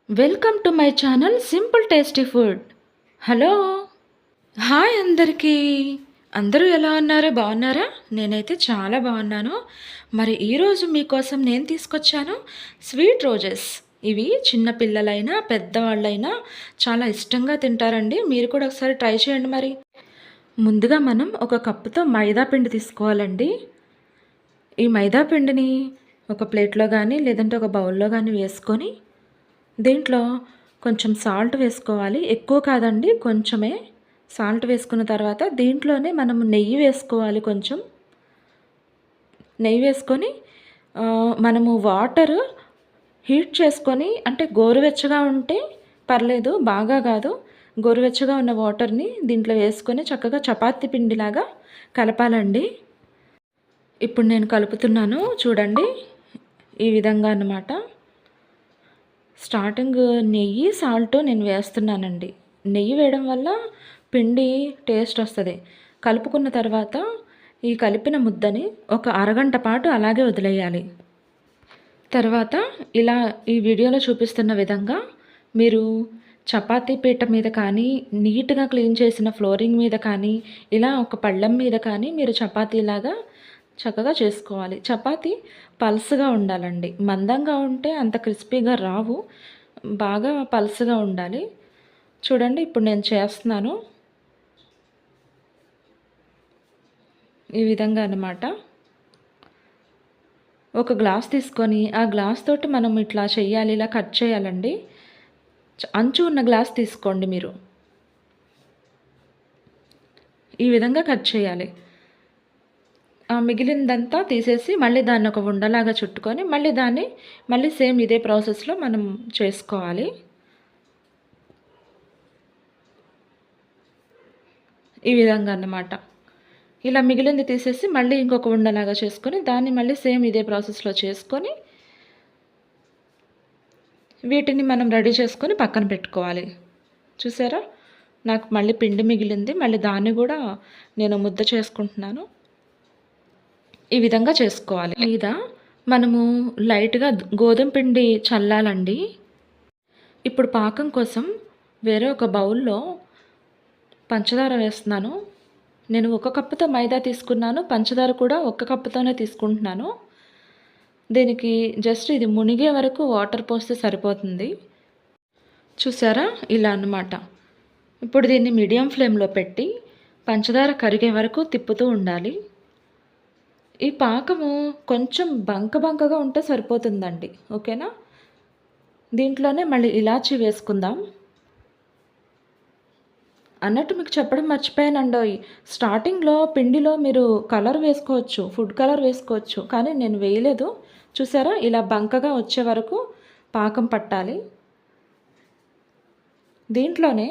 Welcome to my channel simple tasty food. Hello, hi అందరికీ. అందరూ ఎలా ఉన్నారు? బాగున్నారా? నేనైతే చాలా బాగున్నాను. మరి ఈరోజు మీకోసం నేను తీసుకొచ్చాను స్వీట్ రోజెస్. ఇవి చిన్న పిల్లలైనా పెద్దవాళ్ళైనా చాలా ఇష్టంగా తింటారండి. మీరు కూడా ఒకసారి ట్రై చేయండి. మరి ముందుగా మనం ఒక కప్పుతో మైదా పిండి తీసుకోవాలండి. ఈ మైదా పిండిని ఒక ప్లేట్లో కానీ లేదంటే ఒక బౌల్లో కానీ వేసుకొని దీంట్లో కొంచెం సాల్ట్ వేసుకోవాలి. ఎక్కువ కాదండి, కొంచెమే సాల్ట్ వేసుకున్న తర్వాత దీంట్లోనే మనం నెయ్యి వేసుకోవాలి. కొంచెం నెయ్యి వేసుకొని మనము వాటర్ హీట్ చేసుకొని, అంటే గోరువెచ్చగా ఉంటే పర్లేదు, బాగా కాదు, గోరువెచ్చగా ఉన్న వాటర్ని దీంట్లో వేసుకొని చక్కగా చపాతీ పిండిలాగా కలపాలండి. ఇప్పుడు నేను కలుపుతున్నాను చూడండి, ఈ విధంగా అన్నమాట. స్టార్టింగ్ నెయ్యి సాల్ట్ నేను వేస్తున్నానండి. నెయ్యి వేయడం వల్ల పిండి టేస్ట్ వస్తుంది. కలుపుకున్న తర్వాత ఈ కలిపిన ముద్దని ఒక అరగంట పాటు అలాగే వదిలేయాలి. తర్వాత ఇలా ఈ వీడియోలో చూపిస్తున్న విధంగా మీరు చపాతీ పీట మీద కానీ, నీట్గా క్లీన్ చేసిన ఫ్లోరింగ్ మీద కానీ, ఇలా ఒక పళ్ళెం మీద కానీ మీరు చపాతీలాగా చక్కగా చేసుకోవాలి. చపాతీ పల్స్గా ఉండాలండి. మందంగా ఉంటే అంత క్రిస్పీగా రావు, బాగా పల్స్గా ఉండాలి. చూడండి, ఇప్పుడు నేను చేస్తున్నాను ఈ విధంగా అన్నమాట. ఒక గ్లాస్ తీసుకొని ఆ గ్లాస్ తోటి మనం ఇట్లా చేయాలి, ఇలా కట్ చేయాలండి. అంచు ఉన్న గ్లాస్ తీసుకోండి మీరు. ఈ విధంగా కట్ చేయాలి. మిగిలిందంతా తీసేసి మళ్ళీ దాన్ని ఒక ఉండలాగా చుట్టుకొని మళ్ళీ సేమ్ ఇదే ప్రాసెస్లో మనం చేసుకోవాలి. ఈ విధంగా అన్నమాట. ఇలా మిగిలింది తీసేసి మళ్ళీ ఇంకొక ఉండలాగా చేసుకొని దాన్ని మళ్ళీ సేమ్ ఇదే ప్రాసెస్లో చేసుకొని వీటిని మనం రెడీ చేసుకొని పక్కన పెట్టుకోవాలి. చూసారా, నాకు మళ్ళీ పిండి మిగిలింది, మళ్ళీ దాన్ని కూడా నేను ముద్ద చేసుకుంటున్నాను. ఈ విధంగా చేసుకోవాలి. మీద మనము లైట్గా గోధుమ పిండి చల్లాలండి. ఇప్పుడు పాకం కోసం వేరే ఒక బౌల్లో పంచదార వేస్తున్నాను. నేను 1 కప్పుతో మైదా తీసుకున్నాను, పంచదార కూడా 1 కప్పుతోనే తీసుకుంటున్నాను. దీనికి జస్ట్ ఇది మునిగే వరకు వాటర్ పోస్తే సరిపోతుంది. చూసారా, ఇలా అన్నమాట. ఇప్పుడు దీన్ని మీడియం ఫ్లేమ్లో పెట్టి పంచదార కరిగే వరకు తిప్పుతూ ఉండాలి. ఈ పాకము కొంచెం బంకగా ఉంటే సరిపోతుందండి, ఓకేనా. దీంట్లోనే మళ్ళీ ఇలాచీ వేసుకుందాం. అన్నట్టు మీకు చెప్పడం మర్చిపోయానండోయ్, స్టార్టింగ్లో పిండిలో మీరు కలర్ వేసుకోవచ్చు, ఫుడ్ కలర్ వేసుకోవచ్చు, కానీ నేను వేయలేదు. చూసారా, ఇలా బంకగా వచ్చే వరకు పాకం పట్టాలి. దీంట్లోనే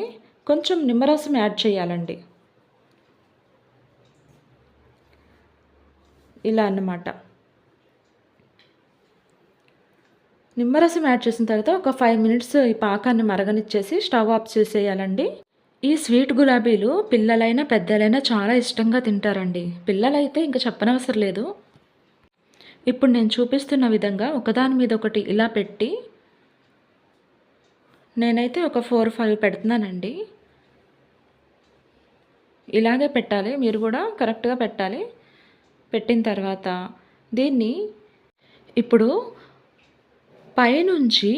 కొంచెం నిమ్మరసం యాడ్ చేయాలండి, ఇలా అన్నమాట. నిమ్మరసం యాడ్ చేసిన తర్వాత ఒక 5 మినిట్స్ ఈ పాకాన్ని మరగనిచ్చేసి స్టవ్ ఆఫ్ చేసేయాలండి. ఈ స్వీట్ గులాబీలు పిల్లలైనా పెద్దలైనా చాలా ఇష్టంగా తింటారండి. పిల్లలైతే ఇంకా చెప్పనవసరం లేదు. ఇప్పుడు నేను చూపిస్తున్న విధంగా ఒకదాని మీద ఒకటి ఇలా పెట్టి నేనైతే ఒక 4-5 పెడుతున్నానండి. ఇలాగే పెట్టాలి, మీరు కూడా కరెక్ట్గా పెట్టాలి. పెట్టిన తర్వాత దీన్ని ఇప్పుడు పైనుంచి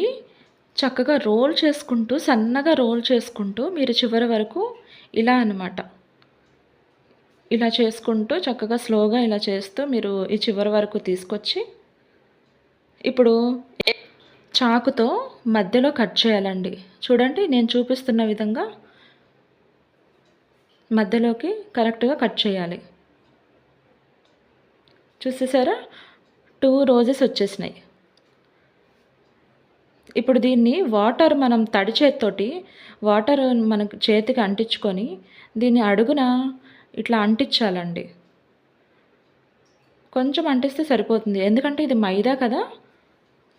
చక్కగా రోల్ చేసుకుంటూ, సన్నగా రోల్ చేసుకుంటూ మీరు చివరి వరకు ఇలా అన్నమాట, ఇలా చేసుకుంటూ చక్కగా స్లోగా ఇలా చేస్తూ మీరు ఈ చివరి వరకు తీసుకొచ్చి ఇప్పుడు చాకుతో మధ్యలో కట్ చేయాలండి. చూడండి, నేను చూపిస్తున్న విధంగా మధ్యలోకి కరెక్ట్గా కట్ చేయాలి. చూసేసారా, 2 రోజెస్ వచ్చేసినాయి. ఇప్పుడు దీన్ని వాటర్ మనం తడి చేతితోటి వాటర్ మనకు చేతికి అంటించుకొని దీన్ని అడుగున ఇట్లా అంటించాలండి. కొంచెం అంటిస్తే సరిపోతుంది, ఎందుకంటే ఇది మైదా కదా,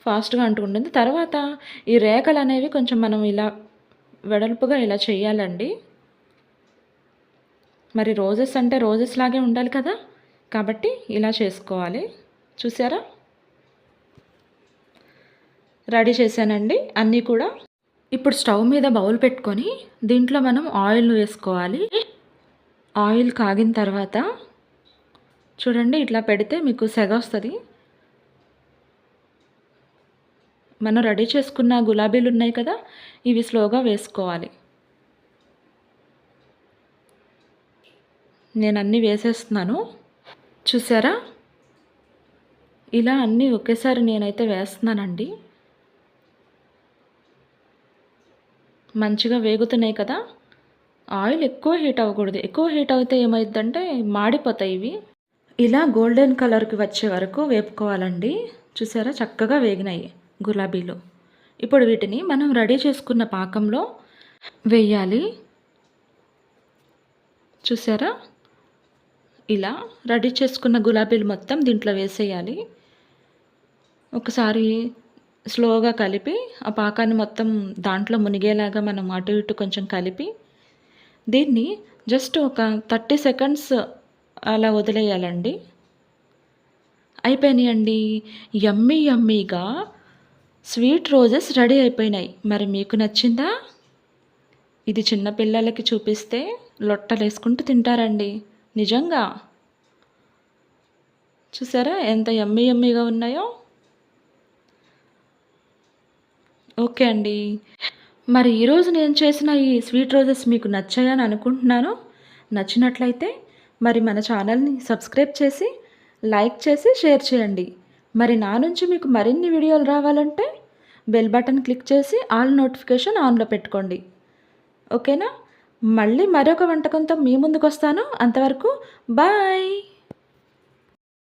ఫాస్ట్గా అంటుకుంటుంది. తర్వాత ఈ రేఖలు అనేవి కొంచెం మనం ఇలా వెడల్పుగా ఇలా చేయాలండి. మరి రోజెస్ అంటే రోజెస్ లాగే ఉండాలి కదా, కాబట్టి ఇలా చేసుకోవాలి. చూసారా, రెడీ చేశానండి అన్నీ కూడా. ఇప్పుడు స్టవ్ మీద బౌల్ పెట్టుకొని దీంట్లో మనం ఆయిల్ వేసుకోవాలి. ఆయిల్ కాగిన తర్వాత చూడండి ఇట్లా పెడితే మీకు సెగొస్తది. మనం రెడీ చేసుకున్న గులాబీలు ఉన్నాయి కదా, ఇవి స్లోగా వేసుకోవాలి. నేను అన్నీ వేసేస్తున్నాను. చూసారా? ఇలా అన్నీ ఒకేసారి నేనైతే వేస్తున్నానండి. మంచిగా వేగుతున్నాయి కదా. ఆయిల్ ఎక్కువ హీట్ అవ్వకూడదు. ఎక్కువ హీట్ అవుతే ఏమైద్దంటే మాడిపోతాయి ఇవి. ఇలా గోల్డెన్ కలర్కి వచ్చే వరకు వేపుకోవాలండి. చూసారా చక్కగా వేగినాయి గులాబీలు. ఇప్పుడు వీటిని మనం రెడీ చేసుకున్న పాకంలో వేయాలి. చూసారా ఇలా రెడీ చేసుకున్న గులాబీలు మొత్తం దీంట్లో వేసేయాలి. ఒకసారి స్లోగా కలిపి ఆ పాకాన్ని మొత్తం దాంట్లో మునిగేలాగా మనం అటు ఇటు కొంచెం కలిపి దీన్ని జస్ట్ ఒక 30 సెకండ్స్ అలా వదిలేయాలండి. అయిపోయినాయండి. యమ్మీ యమ్మీగా స్వీట్ రోజెస్ రెడీ అయిపోయినాయి. మరి మీకు నచ్చిందా? ఇది చిన్న పిల్లలకి చూపిస్తే లొట్టలేసుకుంటూ తింటారండి. నిజంగా. చూసారా ఎంత యమ్మీ యమ్మీగా ఉన్నాయో? ఓకే అండి. మరి ఈరోజు నేను చేసిన ఈ స్వీట్ రోజెస్ మీకు నచ్చాయని అనుకుంటున్నాను. నచ్చినట్లయితే మరి మన ఛానల్ని సబ్స్క్రైబ్ చేసి, లైక్ చేసి, షేర్ చేయండి. మరి నా నుంచి మీకు మరిన్ని వీడియోలు రావాలంటే బెల్ బటన్ క్లిక్ చేసి ఆల్ నోటిఫికేషన్ ఆన్లో పెట్టుకోండి. ఓకేనా? మళ్ళీ మరొక వంటకంతో మీ ముందుకు వస్తాను. అంతవరకు బాయ్.